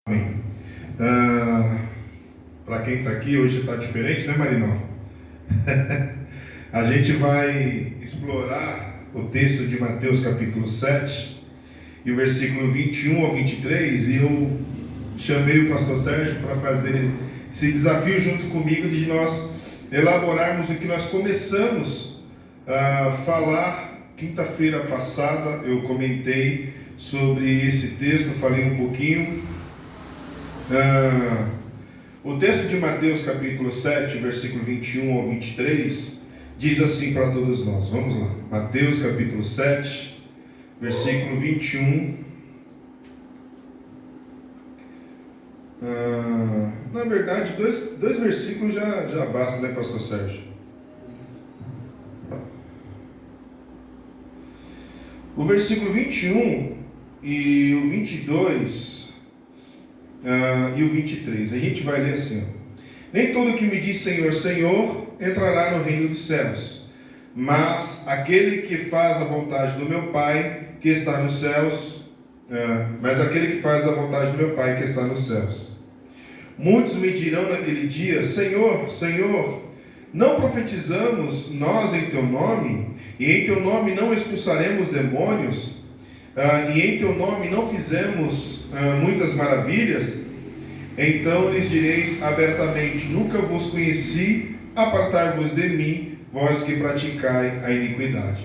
Amém. Para quem está aqui, hoje está diferente, né, Marinalva? A gente vai explorar o texto de Mateus capítulo 7 e o versículo 21 ao 23, e eu chamei o pastor Sérgio para fazer esse desafio junto comigo de nós elaborarmos o que nós começamos a falar quinta-feira passada. Eu comentei sobre esse texto, falei um pouquinho. O texto de Mateus capítulo 7, versículo 21 ao 23, diz assim para todos nós. Vamos lá. Mateus capítulo 7, versículo 21. Na verdade, dois versículos já basta, né, pastor Sérgio? O versículo 21 e o 22... e o 23, a gente vai ler assim: nem todo que me diz Senhor, Senhor entrará no reino dos céus, mas aquele que faz a vontade do meu Pai que está nos céus, mas aquele que faz a vontade do meu Pai que está nos céus. Muitos me dirão naquele dia: Senhor, Senhor, não profetizamos nós em teu nome, e em teu nome não expulsaremos demônios, e em teu nome não fizemos muitas maravilhas? Então lhes direis abertamente: nunca vos conheci, apartai-vos de mim, vós que praticai a iniquidade.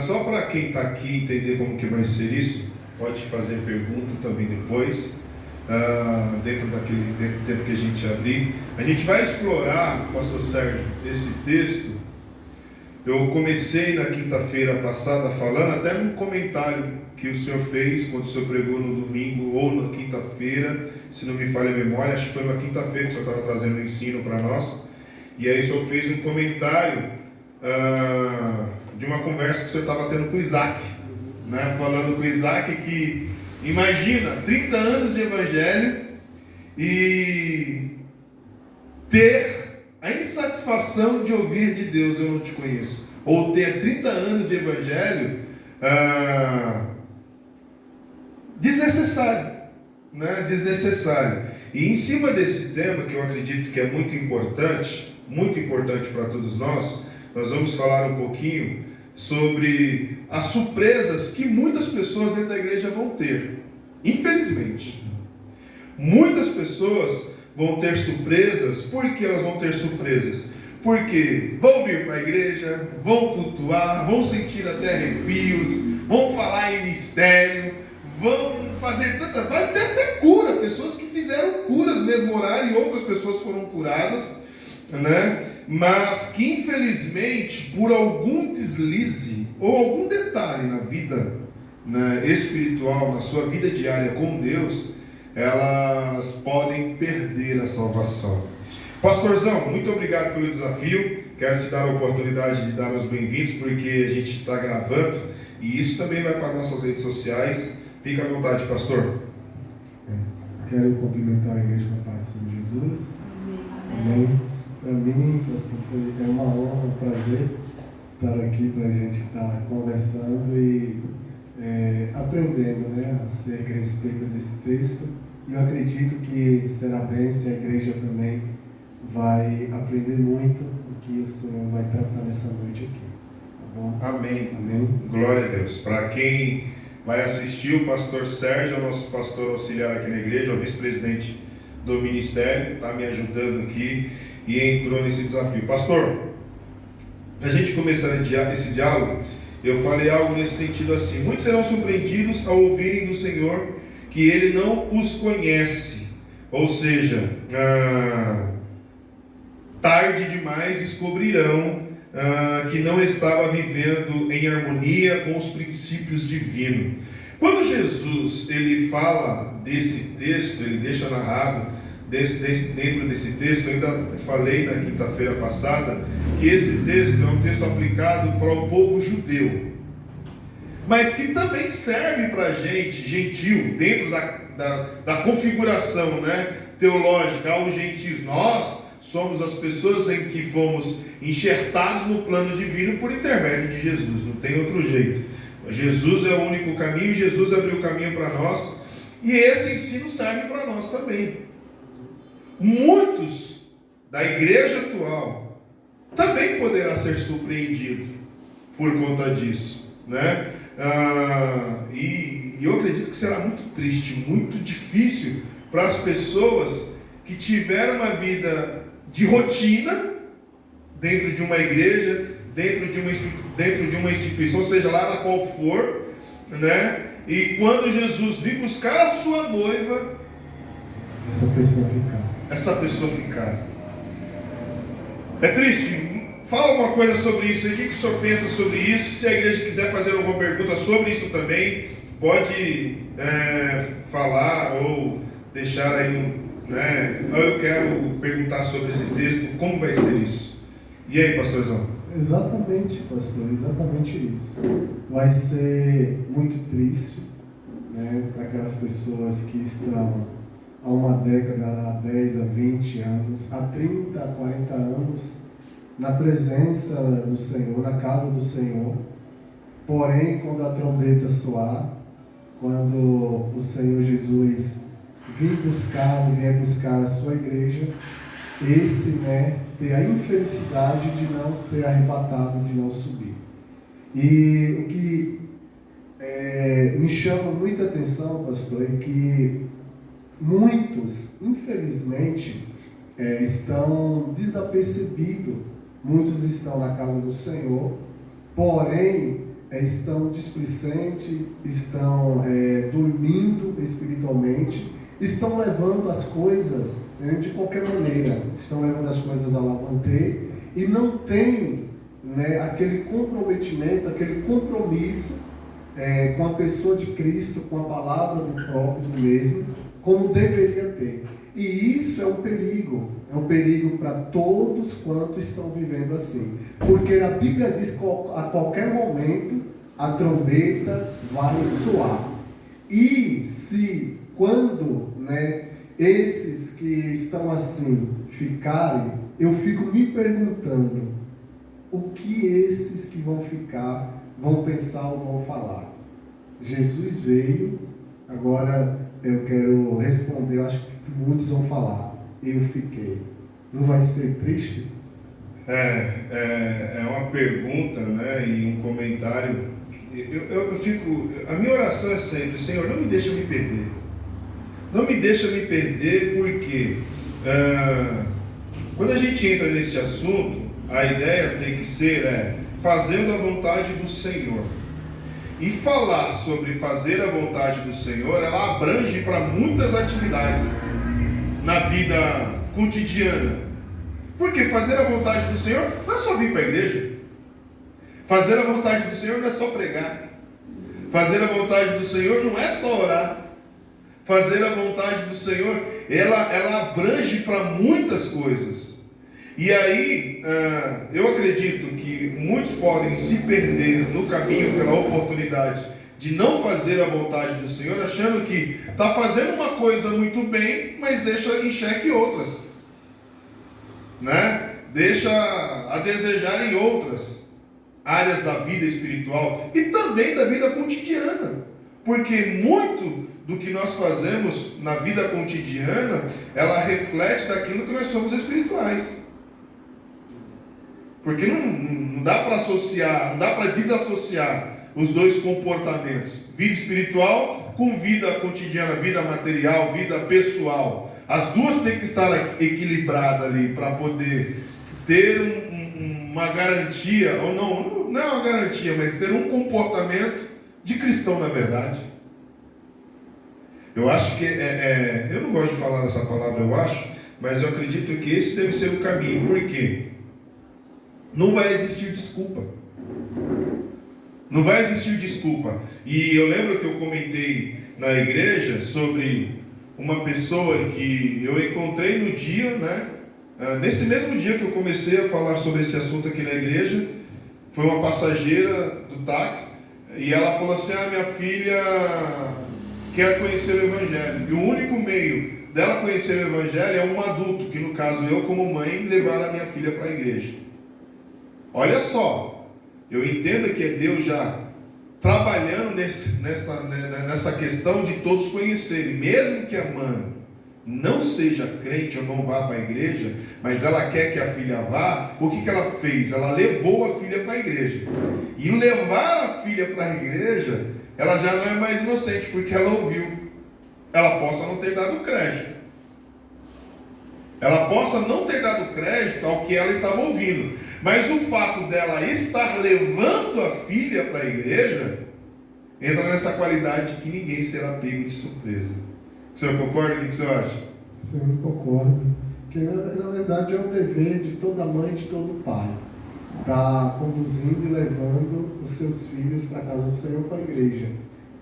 Só para quem está aqui entender como que vai ser isso, pode fazer pergunta também depois, dentro do tempo que a gente abrir. A gente vai explorar, pastor Sérgio, esse texto. Eu comecei na quinta-feira passada falando, até um comentário que o senhor fez quando o senhor pregou no domingo ou na quinta-feira, se não me falha a memória, acho que foi na quinta-feira que o senhor estava trazendo o ensino para nós. E aí o senhor fez um comentário de uma conversa que o senhor estava tendo com o Isaac, né? Falando com o Isaac que, imagina, 30 anos de evangelho e ter a insatisfação de ouvir de Deus: eu não te conheço. Ou ter 30 anos de evangelho desnecessário, né? Desnecessário. E em cima desse tema, que eu acredito que é muito importante para todos nós, nós vamos falar um pouquinho sobre as surpresas que muitas pessoas dentro da igreja vão ter. Infelizmente, muitas pessoas vão ter surpresas. Por que elas vão ter surpresas? Porque vão vir para a igreja, vão cultuar, vão sentir até arrepios, vão falar em mistério, vão fazer tanta... vai ter até cura, pessoas que fizeram curas no mesmo horário e outras pessoas foram curadas, né? Mas que infelizmente, por algum deslize ou algum detalhe na vida, né, espiritual, na sua vida diária com Deus, elas podem perder a salvação. Pastorzão, muito obrigado pelo desafio. Quero te dar a oportunidade de dar os bem-vindos, porque a gente está gravando e isso também vai para nossas redes sociais. Fica à vontade, pastor. Quero cumprimentar a igreja com a paz do Senhor Jesus. Amém. Para mim, pastor, é uma honra, um prazer estar aqui para a gente estar conversando e aprendendo, né, acerca a respeito desse texto. E eu acredito que será bem se a igreja também vai aprender muito do que o Senhor vai tratar nessa noite aqui. Tá bom? Amém. Amém. Glória a Deus. Para quem vai assistir, o pastor Sérgio é o nosso pastor auxiliar aqui na igreja, o vice-presidente do ministério, está me ajudando aqui e entrou nesse desafio. Pastor, para a gente começar esse diálogo, eu falei algo nesse sentido assim: muitos serão surpreendidos ao ouvirem do Senhor que Ele não os conhece, ou seja, tarde demais descobrirão que não estava vivendo em harmonia com os princípios divinos. Quando Jesus ele fala desse texto, ele deixa narrado dentro desse texto. Eu ainda falei na quinta-feira passada que esse texto é um texto aplicado para o povo judeu, mas que também serve para a gente, gentil, dentro da configuração, né, teológica, aos gentios. Nós somos as pessoas em que fomos enxertados no plano divino por intermédio de Jesus, não tem outro jeito. Jesus é o único caminho, Jesus abriu o caminho para nós, E esse ensino serve para nós também. Muitos da igreja atual também poderá ser surpreendido por conta disso, né? E eu acredito que será muito triste, muito difícil para as pessoas que tiveram uma vida de rotina dentro de uma igreja, dentro de uma instituição, seja lá na qual for, né? E quando Jesus vir buscar a sua noiva, essa pessoa ficar. É triste. Fala alguma coisa sobre isso aí. O que o senhor pensa sobre isso? Se a igreja quiser fazer alguma pergunta sobre isso também, pode falar ou deixar aí, né? Eu quero perguntar sobre esse texto, como vai ser isso? E aí, pastorzão? Exatamente, pastor, exatamente isso. Vai ser muito triste, né, para aquelas pessoas que estão há uma década, há 10, há 20 anos, há 30, há 40 anos, na presença do Senhor, na casa do Senhor. Porém, quando a trombeta soar, quando o Senhor Jesus vier buscar a sua igreja, esse, né, ter a infelicidade de não ser arrebatado, de não subir. E o que me chama muita atenção, pastor, é que muitos, infelizmente, estão desapercebidos. Muitos estão na casa do Senhor, porém estão displicentes, estão dormindo espiritualmente, estão levando as coisas de qualquer maneira, estão levando as coisas a lavanteio e não tem, né, aquele comprometimento, aquele compromisso com a pessoa de Cristo, com a palavra do próprio mesmo, como deveria ter. E isso é um perigo para todos quantos estão vivendo assim. Porque a Bíblia diz que a qualquer momento a trombeta vai soar. E se, quando, né, esses que estão assim ficarem, eu fico me perguntando o que esses que vão ficar vão pensar ou vão falar. Jesus veio, agora eu quero responder, eu acho que muitos vão falar, eu fiquei. Não vai ser triste? É uma pergunta, né, e um comentário. A minha oração é sempre: Senhor, não me deixa me perder. Não me deixa me perder, porque quando a gente entra neste assunto, a ideia tem que ser fazendo a vontade do Senhor. E falar sobre fazer a vontade do Senhor, ela abrange para muitas atividades na vida cotidiana. Porque fazer a vontade do Senhor não é só vir para a igreja. Fazer a vontade do Senhor não é só pregar. Fazer a vontade do Senhor não é só orar. Fazer a vontade do Senhor, ela abrange para muitas coisas. E aí, eu acredito que muitos podem se perder no caminho pela oportunidade de não fazer a vontade do Senhor, achando que está fazendo uma coisa muito bem, mas deixa em xeque outras, né? Deixa a desejar em outras áreas da vida espiritual e também da vida cotidiana, porque muito do que nós fazemos na vida cotidiana, ela reflete daquilo que nós somos espirituais. Porque não dá para associar, não dá para desassociar os dois comportamentos, vida espiritual com vida cotidiana, vida material, vida pessoal. As duas têm que estar equilibradas ali para poder ter uma garantia, ou não é uma garantia, mas ter um comportamento de cristão na verdade. Eu acho que, eu não gosto de falar essa palavra, eu acho, mas eu acredito que esse deve ser o caminho. Por quê? Não vai existir desculpa. Não vai existir desculpa. E eu lembro que eu comentei na igreja sobre uma pessoa que eu encontrei no dia, né? Nesse mesmo dia que eu comecei a falar sobre esse assunto aqui na igreja, foi uma passageira do táxi, e ela falou assim: minha filha quer conhecer o Evangelho. E o único meio dela conhecer o Evangelho é um adulto, que no caso eu como mãe, levar a minha filha para a igreja. Olha só, eu entendo que é Deus já trabalhando nessa questão de todos conhecerem, mesmo que a mãe não seja crente ou não vá para a igreja, mas ela quer que a filha vá. O que ela fez? Ela levou a filha para a igreja. E levar a filha para a igreja, ela já não é mais inocente, porque ela ouviu. Ela possa não ter dado crédito. Ela possa não ter dado crédito ao que ela estava ouvindo, mas o fato dela estar levando a filha para a igreja entra nessa qualidade de que ninguém será pego de surpresa. O senhor concorda? O que o senhor acha? Sim, concordo. Porque na verdade é um dever de toda mãe e de todo pai estar conduzindo e levando os seus filhos para a casa do Senhor, para a igreja.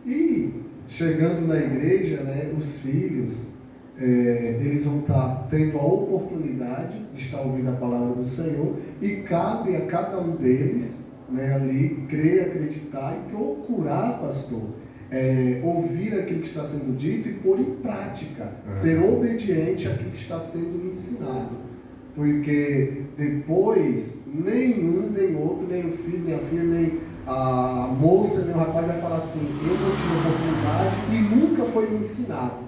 E chegando na igreja, né, os filhos, eles vão estar tendo a oportunidade de estar ouvindo a palavra do Senhor, e cabe a cada um deles, né, ali crer, acreditar e procurar, pastor, ouvir aquilo que está sendo dito e pôr em prática, ser obediente àquilo que está sendo ensinado. Porque depois nenhum, nem outro, nem o filho, nem a filha, nem a moça, nem o rapaz vai falar assim: eu não tive oportunidade e nunca foi me ensinado.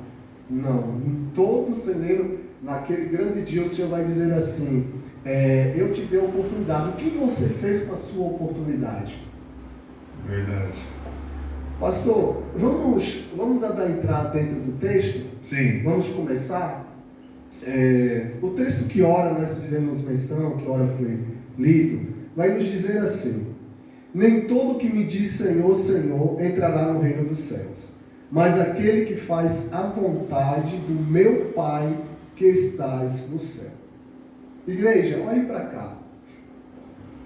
Não, em todos teremos, naquele grande dia o Senhor vai dizer assim: eu te dei a oportunidade, o que você fez com a sua oportunidade? Verdade. Pastor, vamos dar entrada dentro do texto? Sim. Vamos começar? O texto que ora nós fizemos menção, que ora foi lido, vai nos dizer assim: nem todo que me diz Senhor, Senhor entrará no reino dos céus, mas aquele que faz a vontade do meu Pai que estás no céu. Igreja, olhe para cá.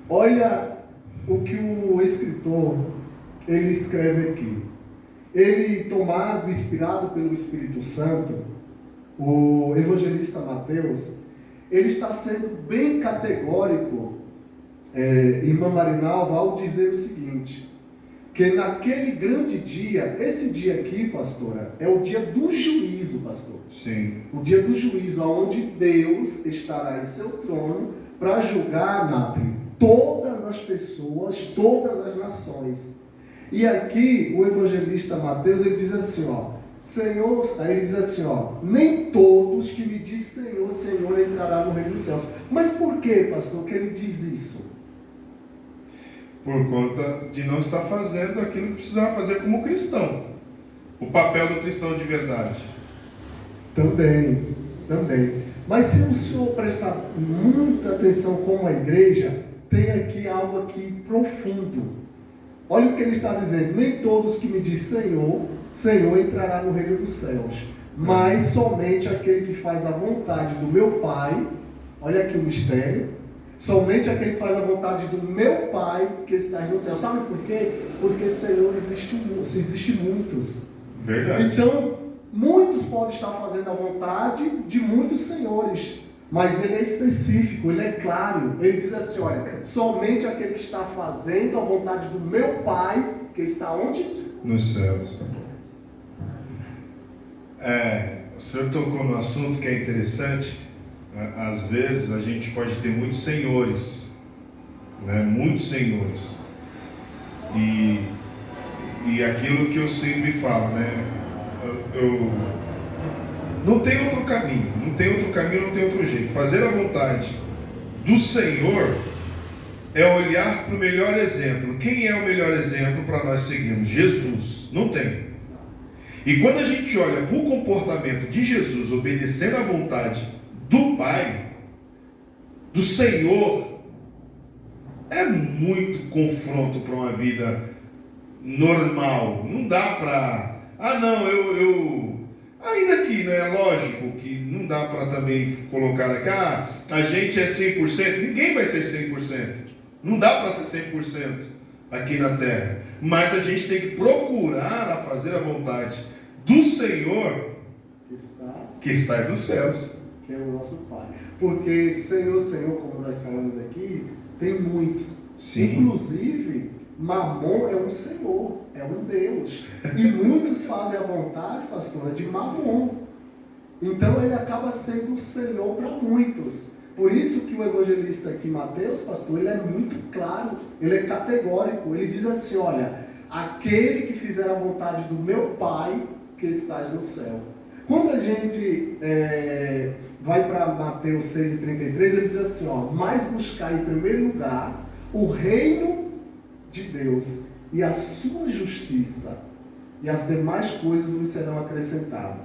Olha o que o escritor ele escreve aqui. Ele, tomado, inspirado pelo Espírito Santo, o evangelista Mateus, ele está sendo bem categórico, irmã Marinalva, ao dizer o seguinte: que naquele grande dia, esse dia aqui, pastora, é o dia do juízo, pastor. Sim. O dia do juízo, onde Deus estará em seu trono para julgar, Nathan, todas as pessoas, todas as nações. E aqui o evangelista Mateus, ele diz assim, Senhor, aí ele diz assim, nem todos que me diz Senhor, Senhor entrará no reino dos céus. Mas por que, pastor, que ele diz isso? Por conta de não estar fazendo aquilo que precisava fazer como cristão. O papel do cristão de verdade. Também. Mas se o senhor prestar muita atenção como a igreja, tem aqui algo aqui profundo. Olha o que ele está dizendo: nem todos que me diz Senhor, Senhor entrará no reino dos céus, mas somente aquele que faz a vontade do meu Pai. Olha aqui o mistério: somente aquele que faz a vontade do meu Pai que está no céu. Sabe por quê? Porque Senhor existe muitos. Verdade. Então, muitos podem estar fazendo a vontade de muitos senhores, mas ele é específico, ele é claro. Ele diz assim, olha, somente aquele que está fazendo a vontade do meu Pai, que está onde? Nos céus. O senhor tocou no assunto que é interessante. Às vezes a gente pode ter muitos senhores, né? Muitos senhores. E aquilo que eu sempre falo, né? Não tem outro caminho, não tem outro jeito. Fazer a vontade do Senhor é olhar para o melhor exemplo. Quem é o melhor exemplo para nós seguirmos? Jesus. Não tem. E quando a gente olha para o comportamento de Jesus obedecendo à vontade do Pai, do Senhor, é muito confronto para uma vida normal. Não dá para... Ainda que, né, lógico que não dá para também colocar aqui, a gente é 100%, ninguém vai ser 100%, não dá para ser 100% aqui na terra, mas a gente tem que procurar a fazer a vontade do Senhor que estás nos céus, que é o nosso Pai. Porque Senhor, Senhor, como nós falamos aqui, tem muitos. Sim. Inclusive, Mamon é um Senhor, é um Deus. E muitos fazem a vontade, pastor, de Mamon. Então ele acaba sendo o Senhor para muitos. Por isso que o evangelista aqui, Mateus, pastor, ele é muito claro, ele é categórico. Ele diz assim, olha, aquele que fizer a vontade do meu Pai que estás no céu. Quando a gente vai para Mateus 6,33, ele diz assim, ó, mas buscar em primeiro lugar o reino de Deus e a sua justiça, e as demais coisas vos serão acrescentadas.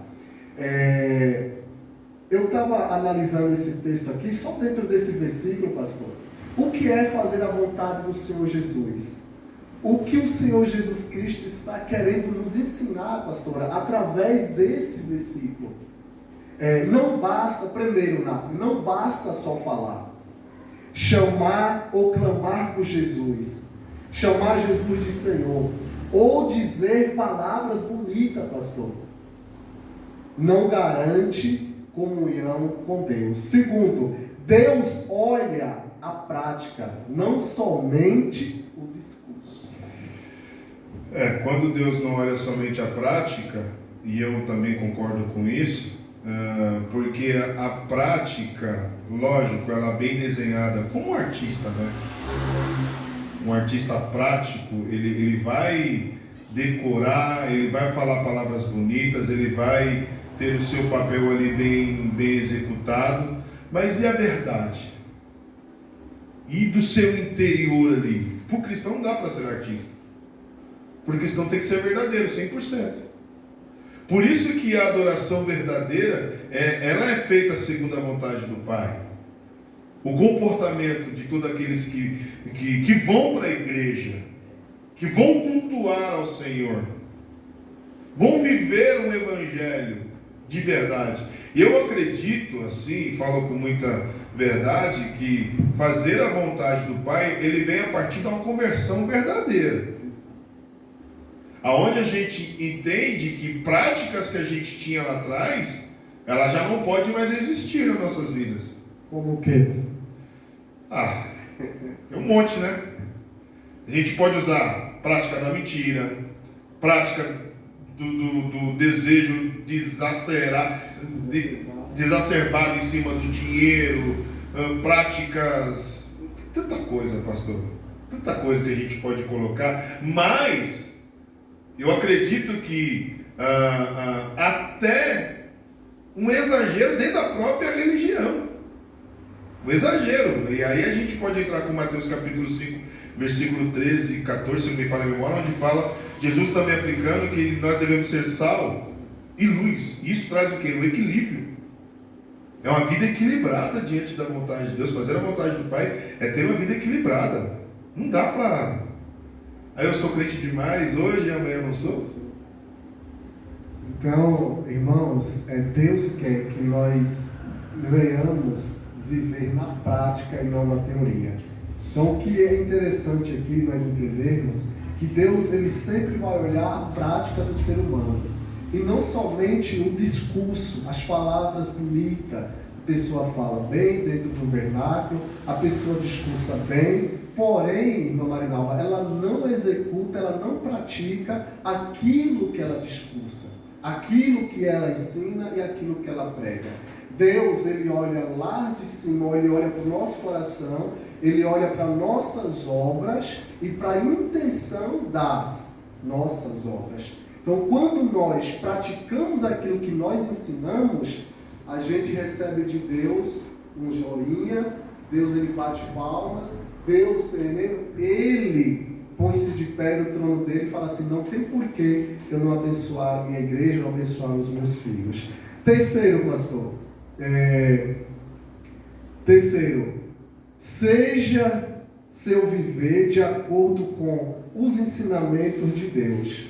Eu estava analisando esse texto aqui, só dentro desse versículo, pastor. O que é fazer a vontade do Senhor Jesus? O que o Senhor Jesus Cristo está querendo nos ensinar, pastora, através desse versículo? Não basta, primeiro, Nath, não basta só falar. Chamar ou clamar por Jesus. Chamar Jesus de Senhor. Ou dizer palavras bonitas, pastor. Não garante comunhão com Deus. Segundo, Deus olha a prática, não somente o discurso. Quando Deus não olha somente a prática, e eu também concordo com isso, porque a prática, lógico, ela é bem desenhada como um artista, né? Um artista prático, ele vai decorar, ele vai falar palavras bonitas, ele vai ter o seu papel ali bem executado, mas e a verdade? E do seu interior ali? Para o cristão não dá para ser artista. Para o cristão tem que ser verdadeiro, 100%. Por isso que a adoração verdadeira, ela é feita segundo a vontade do Pai. O comportamento de todos aqueles que vão para a igreja, que vão cultuar ao Senhor, vão viver um evangelho de verdade. E eu acredito, assim, falo com muita verdade, que fazer a vontade do Pai, ele vem a partir de uma conversão verdadeira. Aonde a gente entende que práticas que a gente tinha lá atrás, ela já não pode mais existir nas nossas vidas. Como o quê? Tem um monte, né? A gente pode usar prática da mentira, prática do desejo desacerbado em cima do dinheiro, práticas, tanta coisa, pastor, tanta coisa que a gente pode colocar, mas eu acredito que até um exagero dentro da própria religião. Um exagero. E aí a gente pode entrar com Mateus capítulo 5, versículo 13 e 14, se não me falha a memória, onde fala, Jesus também aplicando que nós devemos ser sal e luz. Isso traz o quê? O equilíbrio. É uma vida equilibrada diante da vontade de Deus. Fazer a vontade do Pai é ter uma vida equilibrada. Não dá para... Aí eu sou crente demais hoje e amanhã eu não sou. Então, irmãos, Deus quer que nós venhamos viver na prática e não na teoria. Então, o que é interessante aqui nós entendermos que Deus ele sempre vai olhar a prática do ser humano e não somente o discurso, as palavras bonitas. A pessoa fala bem dentro do vernáculo, a pessoa discursa bem, porém, irmã Marinalva, ela não executa, ela não pratica aquilo que ela discursa, aquilo que ela ensina e aquilo que ela prega. Deus, ele olha lá de cima, ele olha para o nosso coração, ele olha para nossas obras e para a intenção das nossas obras. Então, quando nós praticamos aquilo que nós ensinamos, a gente recebe de Deus um joinha, Deus ele bate palmas, Deus, ele põe-se de pé no trono dele e fala assim, não tem porquê eu não abençoar a minha igreja, não abençoar os meus filhos. Terceiro, pastor, seja seu viver de acordo com os ensinamentos de Deus.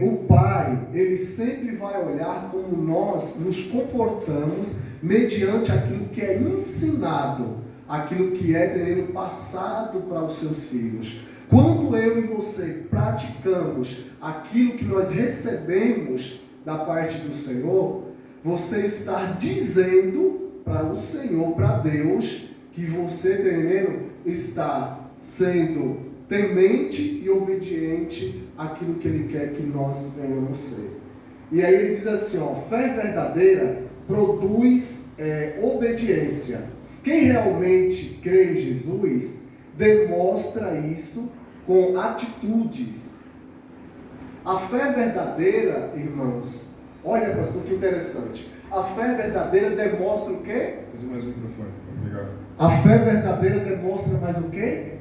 O Pai, ele sempre vai olhar como nós nos comportamos mediante aquilo que é ensinado, aquilo que é passado para os seus filhos. Quando eu e você praticamos aquilo que nós recebemos da parte do Senhor, você está dizendo para o Senhor, para Deus, que você, está sendo temente e obediente àquilo que Ele quer que nós venhamos ser. E aí ele diz assim, fé verdadeira produz obediência. Quem realmente crê em Jesus, demonstra isso com atitudes. A fé verdadeira, irmãos, olha, pastor, que interessante. A fé verdadeira demonstra o quê? Use mais o microfone. Obrigado. A fé verdadeira demonstra mais o quê?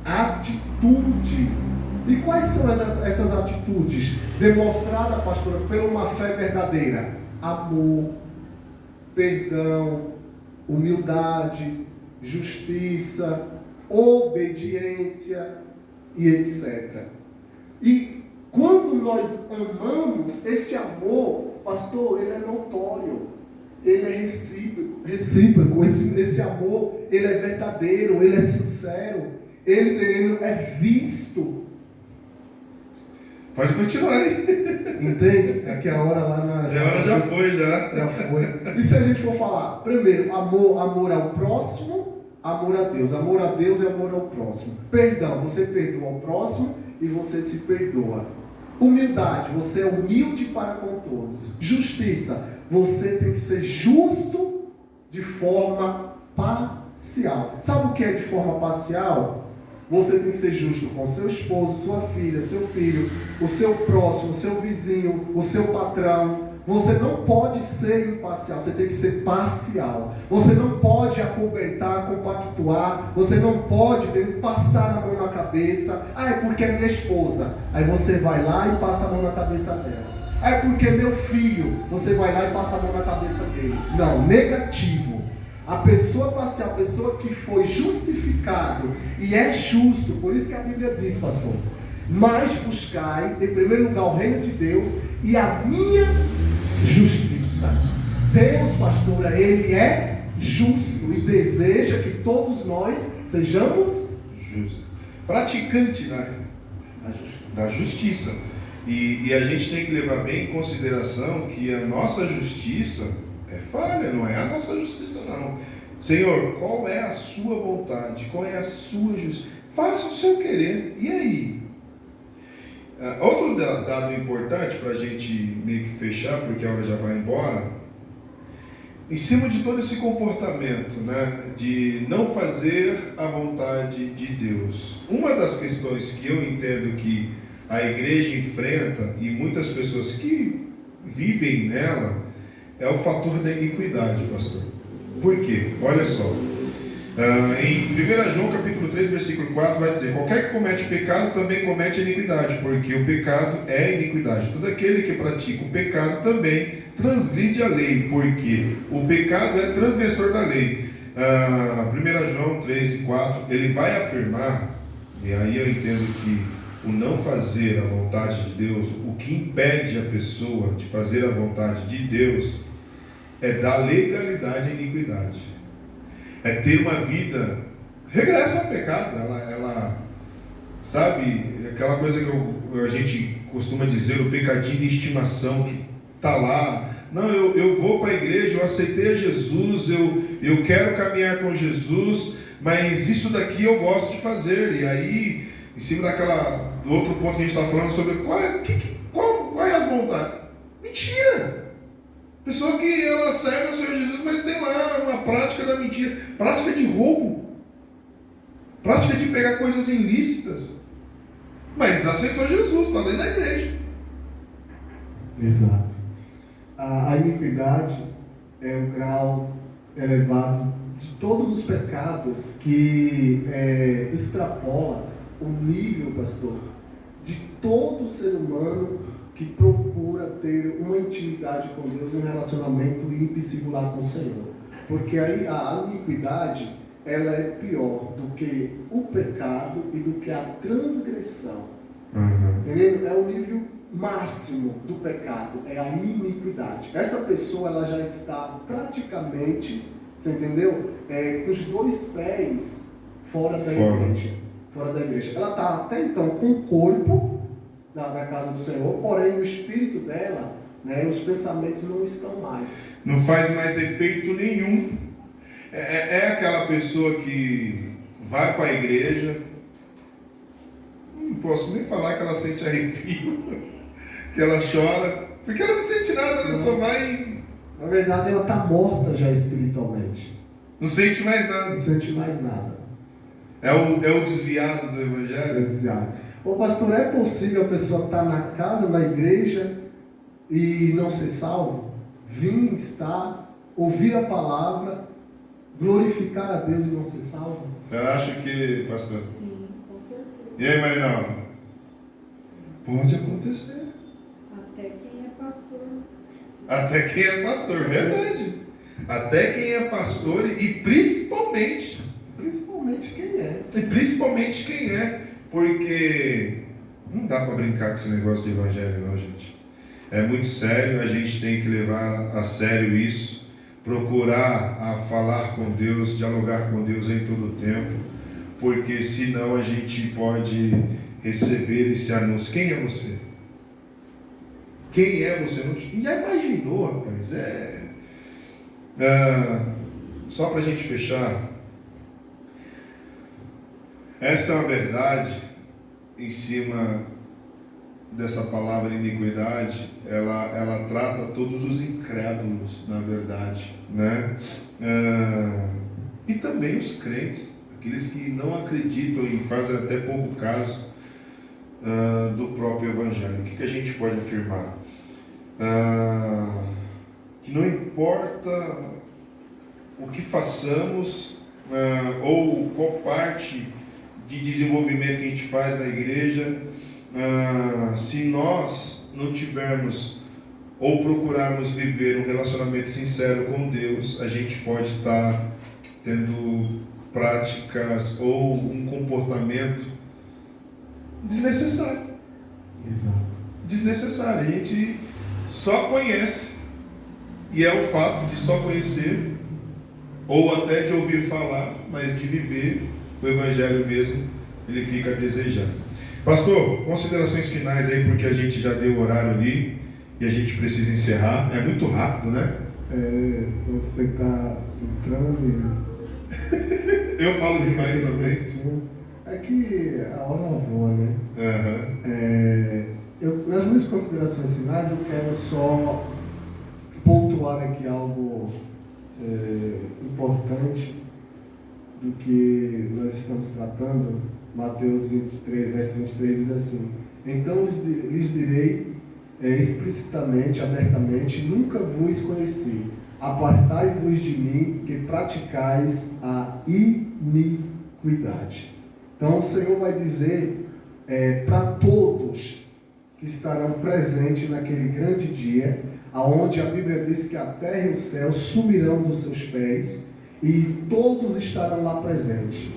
Atitudes. E quais são essas atitudes demonstradas, pastor, por uma fé verdadeira? Amor, perdão, humildade, justiça, obediência e etc. E quando nós amamos, esse amor, pastor, ele é notório, ele é recíproco, esse amor, ele é verdadeiro, ele é sincero, ele é visto. Pode continuar aí. Entende? É que a hora lá na... Já foi. Já foi. E se a gente for falar, primeiro, amor ao próximo, amor a Deus. Amor a Deus e amor ao próximo. Perdão, você perdoa ao próximo e você se perdoa. Humildade, você é humilde para com todos. Justiça, você tem que ser justo de forma parcial. Sabe o que é de forma parcial? Você tem que ser justo com seu esposo, sua filha, seu filho, o seu próximo, o seu vizinho, o seu patrão. Você não pode ser imparcial, você tem que ser parcial. Você não pode acobertar, compactuar, você não pode passar a mão na cabeça. Ah, é porque é minha esposa. Aí você vai lá e passa a mão na cabeça dela. Ah, é porque é meu filho. Você vai lá e passa a mão na cabeça dele. Não, negativo. A pessoa parcial, a pessoa que foi justificado e é justo, por isso que a Bíblia diz, pastor, mas buscai em primeiro lugar o reino de Deus e a minha justiça. Deus, pastora, ele é justo e deseja que todos nós sejamos justos, praticantes da justiça. E a gente tem que levar bem em consideração que a nossa justiça é falha, não é a nossa justiça não. Senhor, qual é a sua vontade? Qual é a sua justiça? Faça o seu querer. E aí? Outro dado importante para a gente meio que fechar, porque a hora já vai embora. Em cima de todo esse comportamento, né, de não fazer a vontade de Deus. Uma das questões que eu entendo que a igreja enfrenta, e muitas pessoas que vivem nela, é o fator da iniquidade, pastor. Por quê? Olha só. Em 1 João capítulo 3, versículo 4, vai dizer: qualquer que comete pecado também comete iniquidade, porque o pecado é iniquidade. Todo aquele que pratica o pecado também transgride a lei, porque o pecado é transgressor da lei. 1 João 3 e 4, ele vai afirmar, e aí eu entendo que o não fazer a vontade de Deus, o que impede a pessoa de fazer a vontade de Deus, é dar legalidade à iniquidade. É ter uma vida regressa ao pecado. Ela sabe, aquela coisa que a gente costuma dizer, o pecadinho de estimação, que está lá. Não, eu vou para a igreja, eu aceitei a Jesus, eu quero caminhar com Jesus, mas isso daqui eu gosto de fazer. E aí, em cima do outro ponto que a gente está falando sobre qual é as vontades. Mentira! Pessoa que ela serve ao Senhor Jesus, mas tem lá uma prática da mentira, prática de roubo, prática de pegar coisas ilícitas, mas aceitou Jesus, está dentro da igreja. Exato. A iniquidade é o grau elevado de todos os pecados que extrapola o nível, pastor, de todo ser humano que procura ter uma intimidade com Deus, um relacionamento íntimo e singular com o Senhor. Porque aí a iniquidade, ela é pior do que o pecado e do que a transgressão. Entendeu? É o nível máximo do pecado, é a iniquidade. Essa pessoa, ela já está praticamente, você entendeu? Com os dois pés fora da igreja. Ela está até então com o corpo da casa do Senhor, porém o espírito dela, né, os pensamentos não estão mais. Não faz mais efeito nenhum. É aquela pessoa que vai para a igreja, não posso nem falar que ela sente arrepio, que ela chora, porque ela não sente nada, ela só vai... Na verdade, ela está morta já espiritualmente. Não sente mais nada. Não sente mais nada. É o desviado do Evangelho? Ô pastor, é possível a pessoa estar na casa, na igreja e não ser salvo? Vir, estar, ouvir a palavra, glorificar a Deus e não ser salvo? Você acha que, pastor? Sim, com certeza. E aí, Marinalva? Pode acontecer. Até quem é pastor. Até quem é pastor, verdade. Até quem é pastor e principalmente quem é. E principalmente quem é. Porque não dá para brincar com esse negócio de evangelho não, gente. É muito sério, a gente tem que levar a sério isso. Procurar a falar com Deus, dialogar com Deus em todo o tempo. Porque senão a gente pode receber esse anúncio. Quem é você? Quem é você? Já imaginou, rapaz? Só para a gente fechar, esta é uma verdade em cima dessa palavra iniquidade. Ela trata todos os incrédulos, na verdade, né? E também os crentes, aqueles que não acreditam e fazem até pouco caso do próprio Evangelho. O que a gente pode afirmar? Que não importa o que façamos ou qual parte de desenvolvimento que a gente faz na igreja, se nós não tivermos ou procurarmos viver um relacionamento sincero com Deus, a gente pode estar tendo práticas ou um comportamento desnecessário. Exato. Desnecessário. A gente só conhece, e é o fato de só conhecer, ou até de ouvir falar, mas de viver o Evangelho mesmo, ele fica a desejar. Pastor, considerações finais aí, porque a gente já deu o horário ali e a gente precisa encerrar. É muito rápido, né? Você está entrando Eu falo demais também. É que a hora voa, né? Uhum. Nas minhas considerações finais, eu quero só pontuar aqui algo importante do que nós estamos tratando. Mateus 23, verso 23 diz assim: então lhes direi explicitamente, abertamente, nunca vos conheci, apartai-vos de mim, que praticais a iniquidade. Então o Senhor vai dizer para todos que estarão presentes naquele grande dia, aonde a Bíblia diz que a terra e o céu sumirão dos seus pés, e todos estarão lá presentes.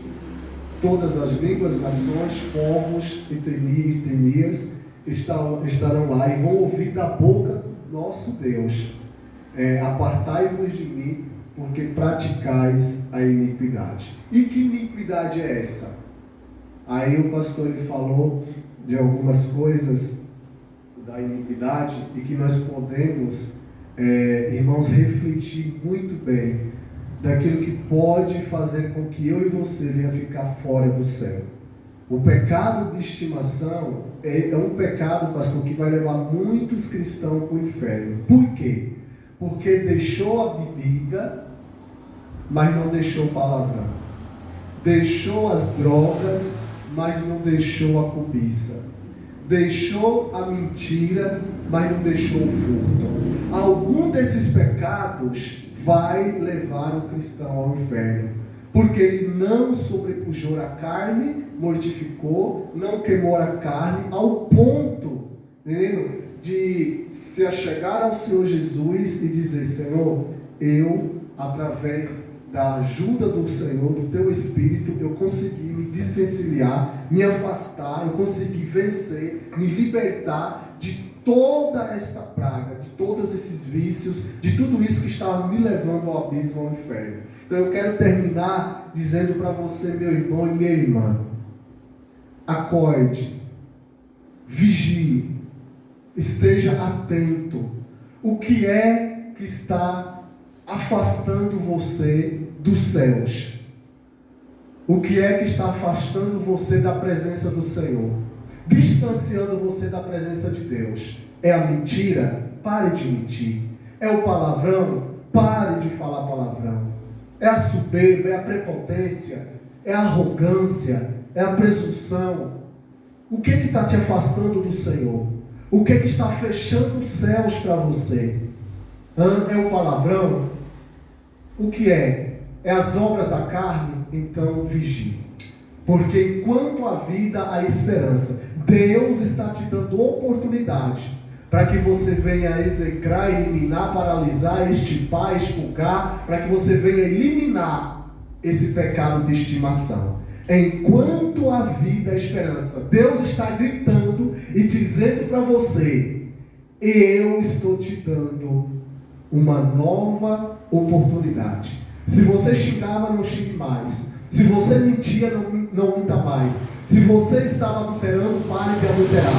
Todas as línguas, nações, povos e etnias estarão lá e vão ouvir da boca do nosso Deus: apartai-vos de mim, porque praticais a iniquidade. E que iniquidade é essa? Aí o pastor ele falou de algumas coisas da iniquidade e que nós podemos, irmãos, refletir muito bem daquilo que pode fazer com que eu e você venha ficar fora do céu. O pecado de estimação é um pecado, pastor, que vai levar muitos cristãos para o inferno. Por quê? Porque deixou a bebida, mas não deixou o palavrão. Deixou as drogas, mas não deixou a cobiça. Deixou a mentira, mas não deixou o furto. Algum desses pecados vai levar o cristão ao inferno, porque ele não sobrepujou a carne, mortificou, não queimou a carne, ao ponto, entendeu? De se achegar ao Senhor Jesus e dizer: Senhor, eu, através da ajuda do Senhor, do Teu Espírito, eu consegui me desvencilhar, me afastar, eu consegui vencer, me libertar de toda essa praga, de todos esses vícios, de tudo isso que estava me levando ao abismo, ao inferno. Então eu quero terminar dizendo para você, meu irmão e minha irmã: acorde, vigie, esteja atento. O que é que está afastando você dos céus? O que é que está afastando você da presença do Senhor? Distanciando você da presença de Deus? É a mentira? Pare de mentir. É o palavrão? Pare de falar palavrão. É a soberba? É a prepotência? É a arrogância? É a presunção? O que está te afastando do Senhor? O que está fechando os céus para você? É o palavrão? O que é? É as obras da carne? Então vigie. Porque enquanto há vida, há esperança. Deus está te dando oportunidade para que você venha execrar, eliminar, paralisar, extirpar, expurgar, para que você venha eliminar esse pecado de estimação. Enquanto há vida, há esperança. Deus está gritando e dizendo para você: eu estou te dando uma nova oportunidade. Se você xingava, não xingue mais. Se você mentia, não minta mais. Se você estava adulterando, pare de adulterar.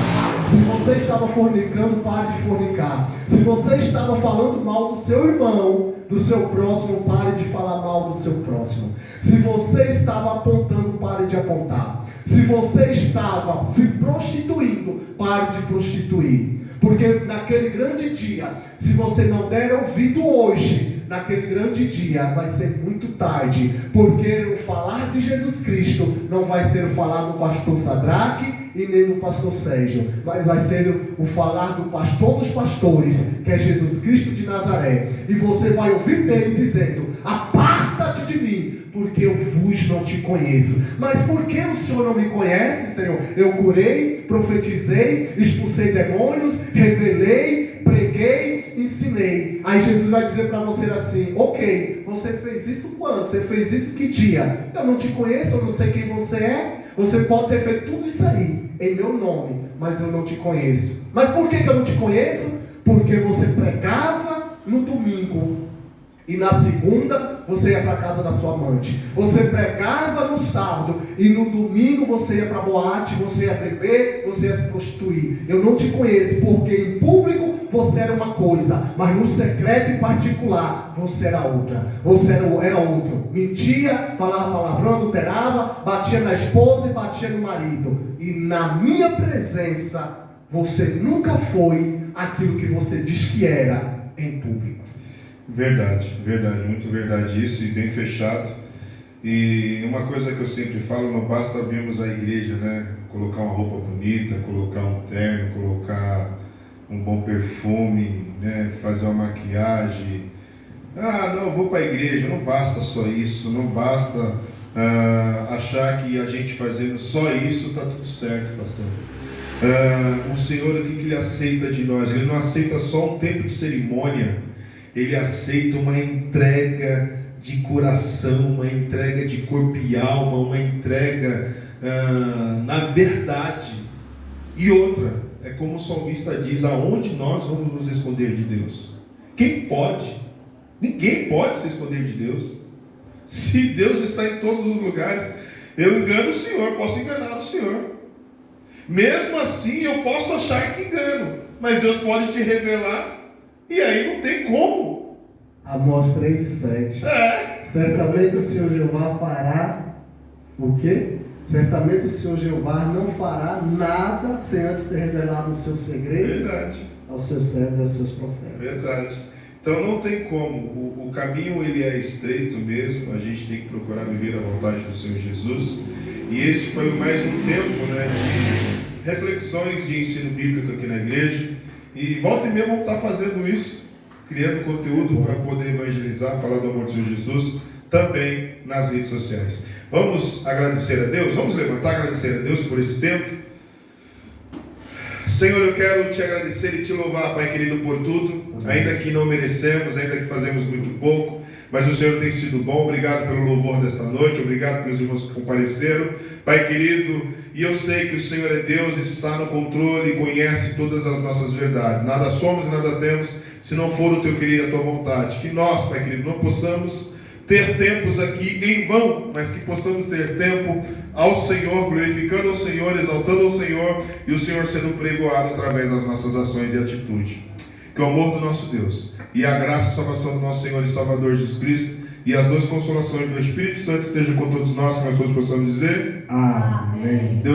Se você estava fornicando, pare de fornicar. Se você estava falando mal do seu irmão, do seu próximo, pare de falar mal do seu próximo. Se você estava apontando, pare de apontar. Se você estava se prostituindo, pare de prostituir. Porque naquele grande dia, se você não der ouvido hoje, naquele grande dia vai ser muito tarde. Porque o falar de Jesus Cristo não vai ser o falar do pastor Sadraque e nem do pastor Sérgio, mas vai ser o falar do pastor dos pastores, que é Jesus Cristo de Nazaré. E você vai ouvir dele dizendo: aparta-te de mim, porque eu vos não te conheço. Mas por que o Senhor não me conhece, Senhor? Eu curei, profetizei, expulsei demônios, revelei, preguei, ensinei. Aí Jesus vai dizer para você assim: ok, você fez isso quando? Você fez isso que dia? Eu não te conheço, eu não sei quem você é. Você pode ter feito tudo isso aí em meu nome, mas eu não te conheço. Mas por que eu não te conheço? Porque você pregava no domingo e na segunda você ia para a casa da sua amante. Você pregava no sábado e no domingo você ia para a boate, você ia beber, você ia se prostituir. Eu não te conheço, porque em público você era uma coisa, mas no secreto e particular você era outra. Você era outro. Mentia, falava palavrão, adulterava, batia na esposa e batia no marido. E na minha presença você nunca foi aquilo que você diz que era em público. Verdade, muito verdade isso, e bem fechado. E uma coisa que eu sempre falo: não basta virmos à igreja, né? Colocar uma roupa bonita, colocar um terno, colocar um bom perfume, né? Fazer uma maquiagem. Ah, não, eu vou para a igreja. Não basta só isso, não basta achar que a gente fazendo só isso está tudo certo, pastor. O Senhor, o que Ele aceita de nós? Ele não aceita só um tempo de cerimônia. Ele aceita uma entrega de coração, uma entrega de corpo e alma, uma entrega na verdade. E outra, é como o salmista diz: aonde nós vamos nos esconder de Deus? Quem pode? Ninguém pode se esconder de Deus. Se Deus está em todos os lugares, eu engano o Senhor, posso enganar o Senhor. Mesmo assim eu posso achar que engano, mas Deus pode te revelar. E aí não tem como. Amós 3:7. Certamente o Senhor Jeová fará o quê? Certamente o Senhor Jeová não fará nada sem antes ter revelado os seus segredos aos seus servos e aos seus profetas. Verdade. Então não tem como. O caminho ele é estreito mesmo. A gente tem que procurar viver a vontade do Senhor Jesus. E esse foi mais um tempo, né, de reflexões de ensino bíblico aqui na igreja. E volta e meia vamos estar fazendo isso, criando conteúdo para poder evangelizar, falar do amor de Senhor Jesus, também nas redes sociais. Vamos agradecer a Deus? Vamos levantar, agradecer a Deus por esse tempo. Senhor, eu quero te agradecer e te louvar, Pai querido, por tudo, ainda que não merecemos, ainda que fazemos muito pouco, mas o Senhor tem sido bom. Obrigado pelo louvor desta noite, obrigado pelos irmãos que compareceram, Pai querido, e eu sei que o Senhor é Deus, está no controle e conhece todas as nossas verdades. Nada somos e nada temos se não for o teu querer e a tua vontade. Que nós, Pai querido, não possamos ter tempos aqui em vão, mas que possamos ter tempo ao Senhor, glorificando ao Senhor, exaltando ao Senhor, e o Senhor sendo pregoado através das nossas ações e atitudes. Que o amor do nosso Deus e a graça e salvação do nosso Senhor e Salvador Jesus Cristo e as duas consolações do Espírito Santo estejam com todos nós, que nós todos possamos dizer amém.